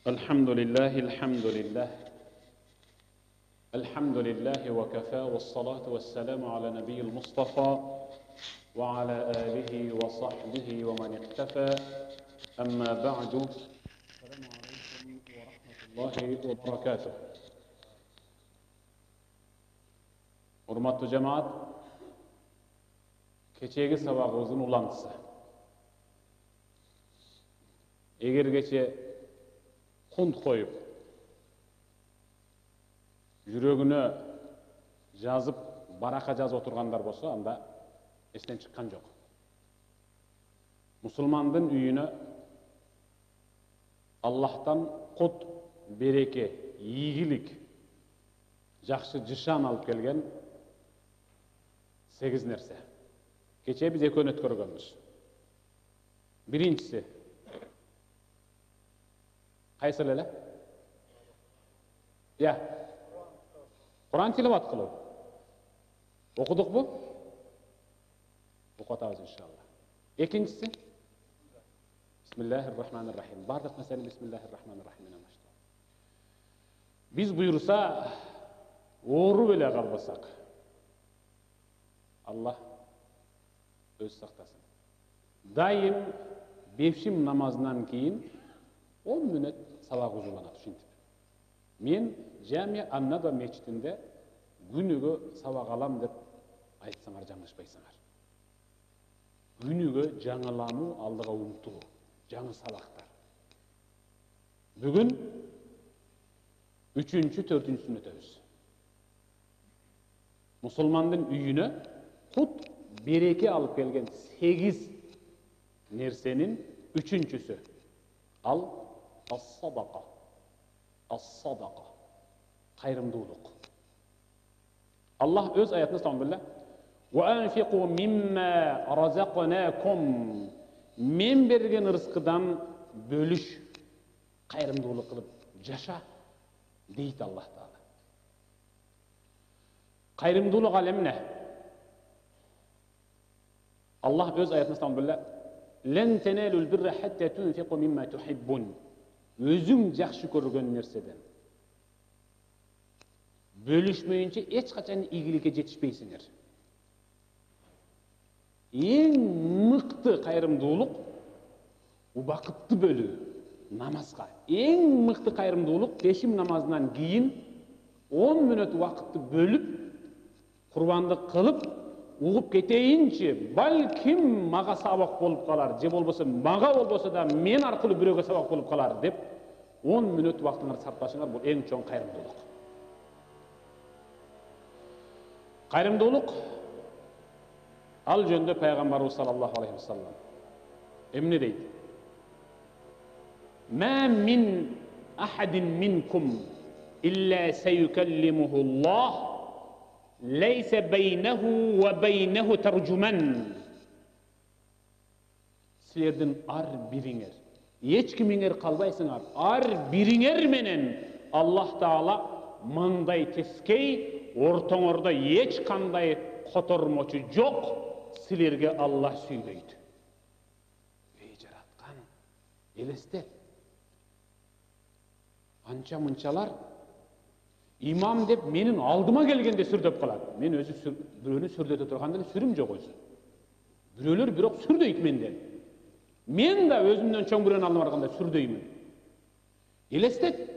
الحمد لله الحمد لله وكفى والصلاة والسلام على نبي المصطفى وعلى آله وصحبه ومن اقتفى أما بعد السلام عليكم ورحمة الله وبركاته. Hurmatlı cemaat, keçegi sabagыбыздын улантысы. Эгер кече кунт коюп, жүрөгүнө жазып, барака жазып отургандар болсо, анда эстен чыккан жок. Мусулмандын үйүнө Аллахтан кут, береке, ийгилик, жакшы жышан алып келген 8 нерсе. Кече биз экөөнү өткөргөнбүз. Биринчиси кайсыл эле? Куран тилават кылуу. Окудукпу? Окутабыз иншалла. Экинчиси Бисмиллахир-рахманир-рахим. Бардык маселе Бисмиллахир-рахманир-рахим менен баштайбыз. Биз буйруса, ооруп эле калбасак, Аллах өз сактасын. Дайым бешим намазынан кийин 10 мүнөт сабак узуланат ушинтип. Мен Жамия Ан-Надва мечитинде күнүгө сабак алам деп айтсаңар жаңылышпайсыңар. Күнүгө жаңылануу, алдыга умтулуу, жаңы сабактар. Бүгүн 3-4-сүн өтөбүз. Мусулмандын үйүнө кут, береке алып келген 8 нерсенин 3-сүсү. Ал as-sadaqa. As-sadaqa. Кайрымдуулук. Аллах өз аятында айтты: "Ва анфиqu mimma razaqnakum." Мен берген ырыскыдан бөлүш, кайрымдуулук кылып жаша дейт Аллах Таала. Кайрымдуулук ал эмне? Аллах өз аятында айтты: "Лен тенелул бирра хатта тунфиqu mimma tuhibbun." Өзүң жакшы көргөн нерседен бөлүшмөйүнчө эч качан ийгиликке жетишпейсиңер. Эң мыкты кайрымдуулук убакытты бөлүү, намазга. Эң мыкты кайрымдуулук пешим намазынан кийин 10 мүнөт убакытты бөлүп, курбандык кылып, угуп кетейинчи, балким мага сабак болуп калар, же болбосо мага болбосо да мен аркылуу бирөөгө сабак болуп калар деп 10 мүнөт убактыңарды сарпташыңар, бул эң чоң кайрымдуулук. Кайрымдуулук ал жөнүндө пайгамбарыбыз саллаллаху алейхи вассалам эмне дейт? "Ма мин ахадин минкум илля сайукаллимуху Аллах лейса бейнаху ва бейнаху таржуман." Силердин ар бириңер, эч кимиңер калбайсыңар, ар бириңер менен Аллах Таала мындай тескей, ортоңордо эч кандай котормочу жок, силерге Аллах сүйлөйт. Эй жараткан, элестет. Анча мынчалар имам деп менин алдыма келгенде сүрдөп калат. Мен өзү бирөөнү сүрдөтө турганда сүрүм жок өзү. Бирөөлөр бирок сүрдөйт менден. Мен да өзүмдөн чоң бирөөнүн алдына барганда сүрдөймүн. Элестет.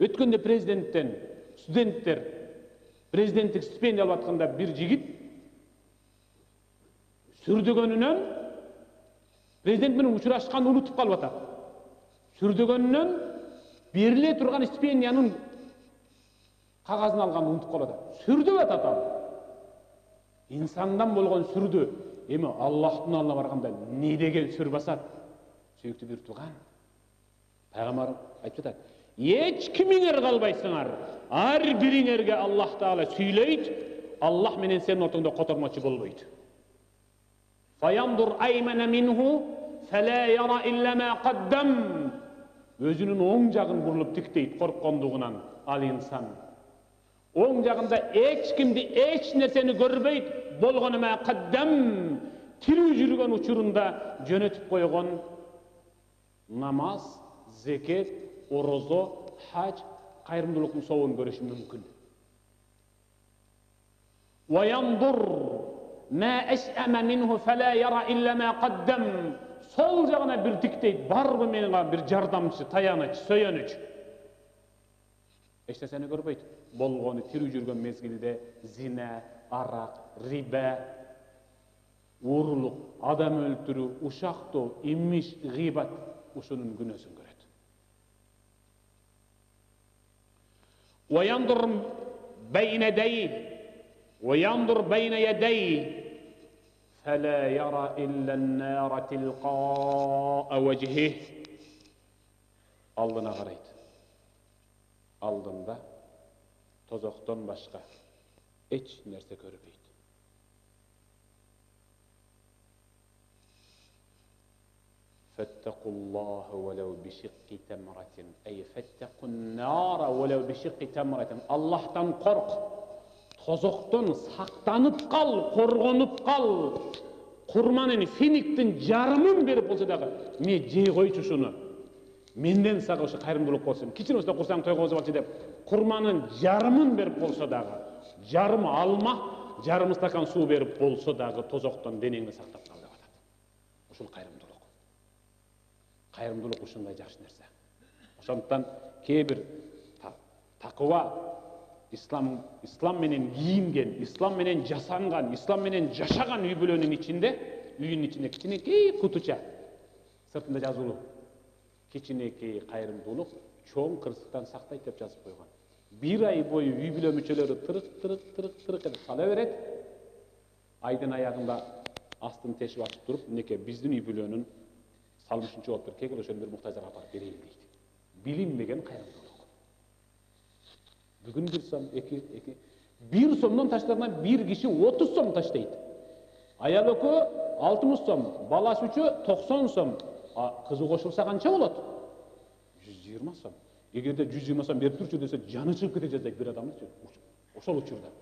Өткөндө президенттен студенттер президенттик стипендия алып атканда бир жигит сүрдөгөнүнөн президент менен учурашканды унутуп калып атат. Сүрдөгөнүнөн бериле турган стипендиянын кагазын алганды унутуп калып атат. Сүрдөп атат ал. Инсандан болгон сүрдө. Эми Аллахтын алдына барганда не деген сүр басат? Сүйүктүү бир туган. Пайгамбар айтып атат: "Эч кимиңер калбайсыңар, ар бириңерге Аллах Таала сүйлөйт, Аллах менен сенин ортоңдо котормочу болбойт. Фаяндур аймана минху фала яра илля ма каддам." Өзүнүн оң жагын бурулуп тиктейт корккондугунан ал инсан. Оң жагында эч кимди, эч нерсени көрбөйт, болгону ма каддам. Тирүү жүргөн учурунда жөнөтүп койгон намаз, зекет, орозо, хаж, кайрымдуулуктун соогун көрүшү мүмкүн. وينظر ما أشأم منه فلا يرى إلا ما قدم. Сол жағына бір тіктейді, барбы менің бір жардамшы, таяныч, сөйөніч. Эчнерсени көрбөйт. Болгону тирүү жүргөн мезгилде зина, арак, риба, уурулук, адам өлтүрүү, ушактоо, имиш, гыйбат ушунун күнөөсүн көрөт. وينظر بين يديه وينظر بين يديه فلا يرى إلا النار تلقاء وجهه. Алдына карайт. Алдында тозоктон башка эч нерсе көрбөйт. فاتقوا الله ولو بشق تمرة أي فاتقوا النار ولو بشق تمرة. Аллахтан корк. Тозоктон сактанып кал, коргонуп кал. Курманын финиктин жарымын берип болсо дагы, мен жей койчу ушуну. Менден сага ушу кайрымдуулук болсун. Кичине болсо курсаң тойгозуп алчы деп, курманын жарымын берип болсо дагы, жарым алма, жарым стакан суу берип болсо дагы тозоктон денеңди сактап кал деп атат. Ушул кайрымдуулук. Кайрымдуулук ушундай жакшы нерсе. Ошондуктан кээ бир такыва İslam menen giyinген, İslam menen жасанган, İslam menen жашаган үй бүлөнүн ичинде, үйүнүн ичинде кичинекей кутуча, сыртында жазылуу, кичинекей кайрымдуулук чоң кырсыктан сактайт деп жазып койгон. Бир ай бою үй бүлө мүчөлөрү тырык деп сала берет. Айдын аягында астын тешип ачып туруп, мынеке биздин үй бүлөнүн салмышынчы болуп тур, кегил ошону бир муктаждарга апарып берейин дейт. Билинбеген кайрымдуулук. Бүгін бір сом, бір сомнан таштарынан бір киши 30 сом таштайт. Аял өкө 60 сом, баласы үчө 90 сом. Кызы кошулса канча болот? 120 сом. Эгерде 120 сом берип турчу десе, жаны чыгып кете жаздайт бир адамчы. Ошол учурда.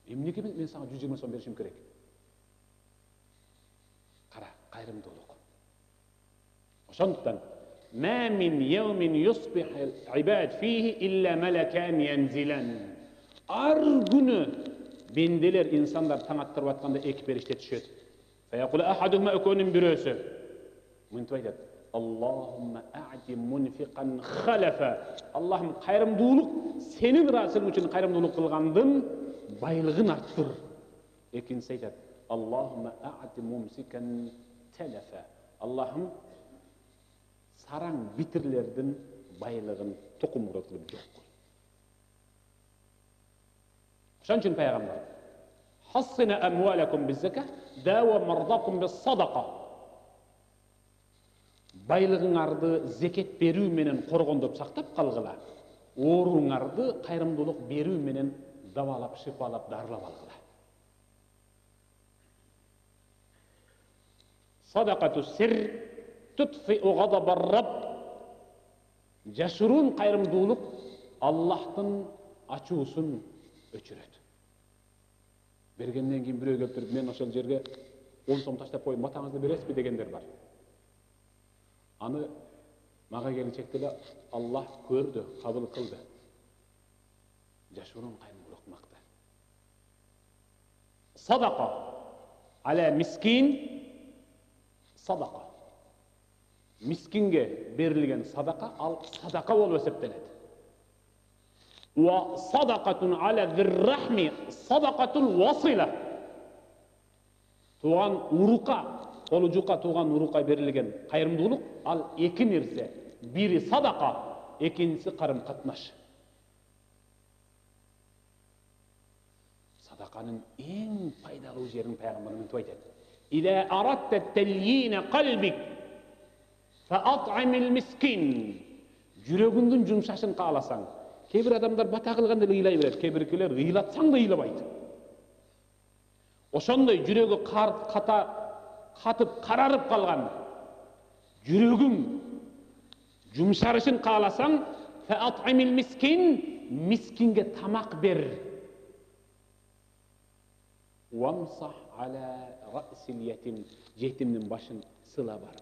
Эмнеге мен сага 120 сом беришим керек? Кара, кайрымдуулук. Ошондуктан ما من يوم يصبح العباد فيه إلا ملكان ينزلان. Ар күнү бенделер, инсандар таң аттырып атканда эки периште түшөт. فيقول أحدهما экөөнүн бирөөсү мынтип айтат: Аллахумма а'ти munfiqan khalafa. Аллахым, кайрымдуулук, сенин ыраазың үчүн кайрымдуулук кылгандын байлыгын арттыр. Экинчиси айтат: Аллахумма а'ти mumsikan talafa. Аллахым, сараң битирлердин байлыгын тукумурат кылып жок кой. Ошон үчүн пайгамбар: Хассина амвалакум bizzaка, дава мардакум bis-садака. Байлыгыңарды зекет берүү менен коргондоп сактап калгыла. Ооруңарды кайрымдуулук берүү менен давалап, шифалап, дарылап алгыла. Садакату сир tutfi'u ghadabar Rabb. Жашыруун кайрымдуулук Аллахтын ачуусун өчүрөт. Бергенден кийин бирөө келип туруп, мен ошол жерге 10 сом таштап коюп, матаңызды бересизби дегендер бар. Аны мага келчекте эле Аллах көрдү, кабыл кылды. Жашыруун кайрымдуулук макта. Садака аля мискин садака. Мискинге берилген садака, ал садака болуп эсептелет. Ва садакатун аля зиррахми садакатул васила. Туган урука, колу жука туган урука берилген кайрымдуулук, ал эки нерсе. Бири садака, экинчиси карым катнаш. Садаканын эң пайдалуу жерин пайгамбар мынтип айтат: Ида аратта талйина qalbik фаат'имил мискин. Жүрөгүңдүн жумшашын кааласаң, кээ бир адамдар бата кылганда эле ыйлай берет, кээ биркилер ыйлатсаң да ыйлабайт. Ошондой жүрөгү катып, карарып калган жүрөгүң жумшарышын кааласаң, фаат'имил мискин, мискинге тамак бер. Вамсах аля расил ятим, жетимдин башын сыла бар.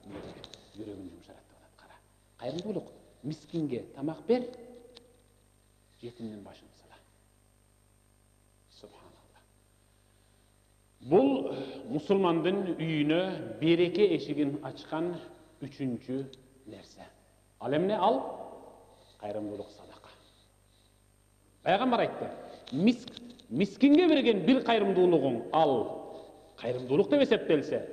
Жүрөгүн жумшарат деп атат. Кара, кайрымдуулук мискинге тамақ бер, жетімнің башын сыла. Субханалла. Бұл мұсылмандың үйіне береке ешігін ашқан үшінші нәрсе. Ал эмне? Ал қайырымдылық, садақа. Пайғамбар айтты, мискинге берген бір қайырымдылығың ал қайырымдылық деп есептелсе,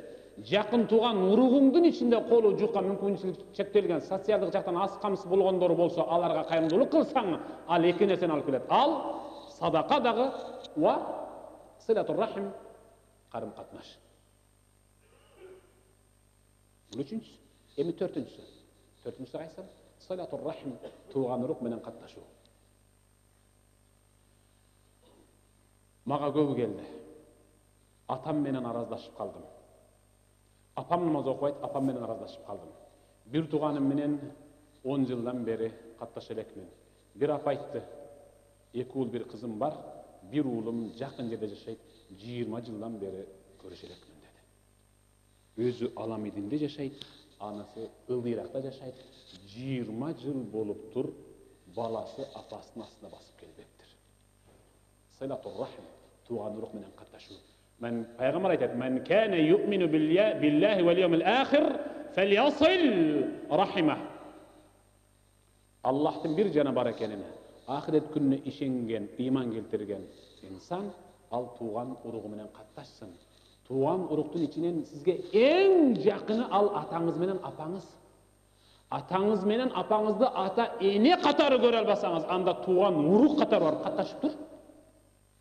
жақын туған урugуңдун ичинде колу жука мүмкүнчүлүк чектелген социалдык жактан аз камсыз болгондор болсо, аларга кайрымдуулук кылсаң, ал эки нерсени алып келет. Ал садака дагы ва силатур рахим, карым катнаш. Бул үчүнчүсү. Эми төртүнчүсү кайсы? Силатур рахим, тууган урук менен катташуу. Мага көбү келди. Атам менен араздашып калдым. Апам намаз окубайт, апам менен араздашып калдым. Бир тууганым менен 10 жылдан бери катташа элекмин. Бир апа айтты, 2 уул, 1 кызым бар, бир уулум жакын жерде жашайт, 20 жылдан бери көрүшө элекмин деди. Өзү Аламидинде жашайт, анасы Ылдыйракта жашайт, 20 жыл болуптур, баласы апасынын астына басып келбептир. Силатур рахим, тууган урук менен катташуу. Мен пайгамбар айтат, "Мен кана ю'мину биллахи вал йавмил ахир фальясил рахима." Аллахтын бир жана бар экенине, ахирет күнүнө ишенген, ыйман келтирген инсан ал тууган уругу менен катташсын. Тууган уруктун ичинен сизге эң жакыны ал атаңыз менен апаңыз. Атаңыз менен апаңызды ата эне катары көрө албасаңыз, анда тууган урук катары барып катташып тур.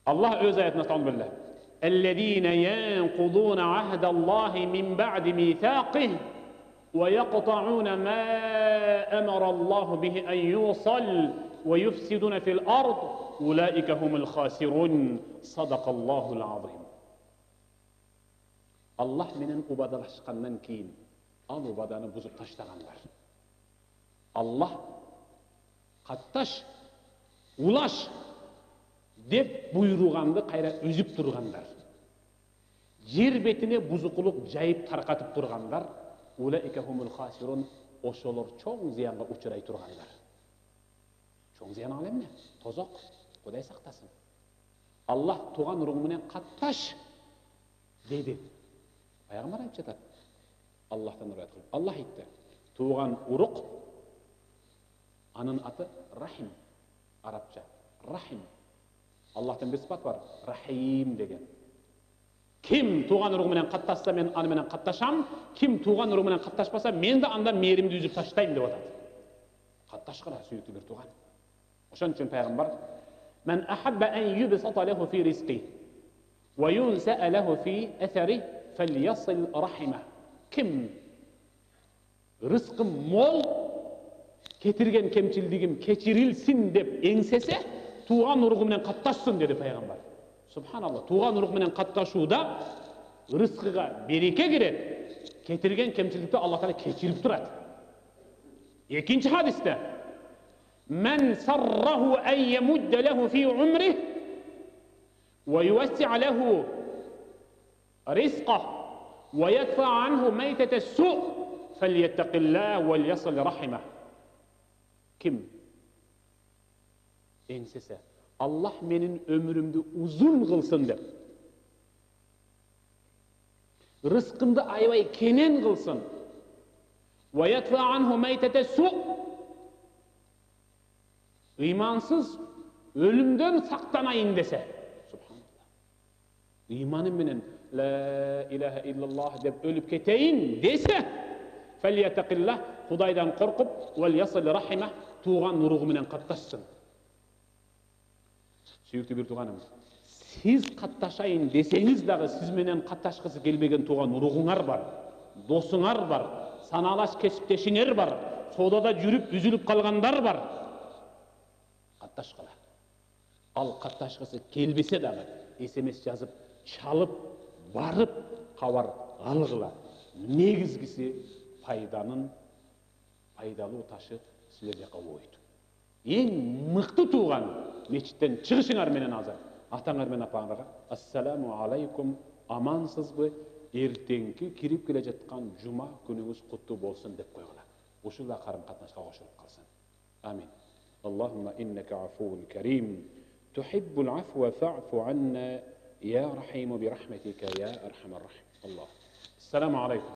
Аллах өз аятында тауып الذين ينقضون عهد الله من بعد ميثاقه ويقطعون ما أمر الله به أن يوصل ويفسدون في الأرض أولئك هم الخاسرون صدق الله العظيم. Allah менен убадалашкандан кийин ал убаданы бузуп таштагандар. Allah катташ, улаш деп буйруганды кайра үзүп тургандар. Жер бетине бузукулук жайып таркатып тургандар, улаика хумул хасирун, ошолор чоң зыянга учурай тургандар. Чоң зыян ал эмне? Тозок. Кудай сактасын. Аллах тууган уругу менен катташ деди. Пайгамбар айтып жатат. Аллахтан урат кылып. Аллах айтты. Тууган урук, анын аты Рахим, арабча. Рахим. Аллахтан бир сыпат бар, Рахим деген. Ким тууган уругу менен катташса, мен аны менен катташам, ким тууган уругу менен катташпаса, мен да анда мээримди үзүп таштайм деп атат. Катташкыла сүйүктүү бир тууган. Ошон үчүн пайгамбар, "Мен ахабба ан юбсата лаху фи ризқи ва юнса лаху фи аthari falyasil rahima." Ким рызкым мол, кетирген кемчилдигим кечирилсин деп эңсесе, тууган уругу менен катташсын деди пайгамбар. Субханалла. Тууган урук менен катташууда рызкыга береке кирет, кетирген кемчилдикти Аллах Таала кечирип турат. Экинчи хадисте, "Мен сарраху ан ямудда лаху фи умрих ва ювасси'a лаху ризқах ва ядфа анху майтата су' фальяттақиллах ва льясил рахимах." Ким эңсесе, Аллах менин өмүрүмдү узун кылсын деп, рызкымды аябай кенен кылсын, ва ядфа анху майтата су', ыймансыз өлүмдөн сактанайын десе, субханалла, ыйманы менен ла илаха иллаллах деп өлүп кетейин десе, фальяттақиллах, Кудайдан коркуп, ва льясил рахимах, тууган уругу менен катташсын. Сүйүктүү бир тууганым, сиз катташайын десеңиз дагы сиз менен катташкысы келбеген тууган уругуңар бар, досуңар бар, санаалаш кесиптешиңер бар, соодада жүрүп үзүлүп калгандар бар. Катташкыла. Ал катташкысы келбесе дагы SMS жазып, чалып, барып кабар алгыла. Негизгиси пайдалуу ташы силер жака ойду. Эң мыкты тууган мечиттен чыгышыңар менен азыр атаңар менен апаңарга "Ассаламу алейкум, амансызбы? Эртеңки кирип келе жаткан жума күнүңүз куттуу болсун" деп койгула. Ушул да карым катнашка кошулуп калсын. آمين. اللهم إنك عفو كريم تحب العفو فاعف عنا يا رحيم برحمتك يا أرحم الراحمين. الله. السلام عليكم.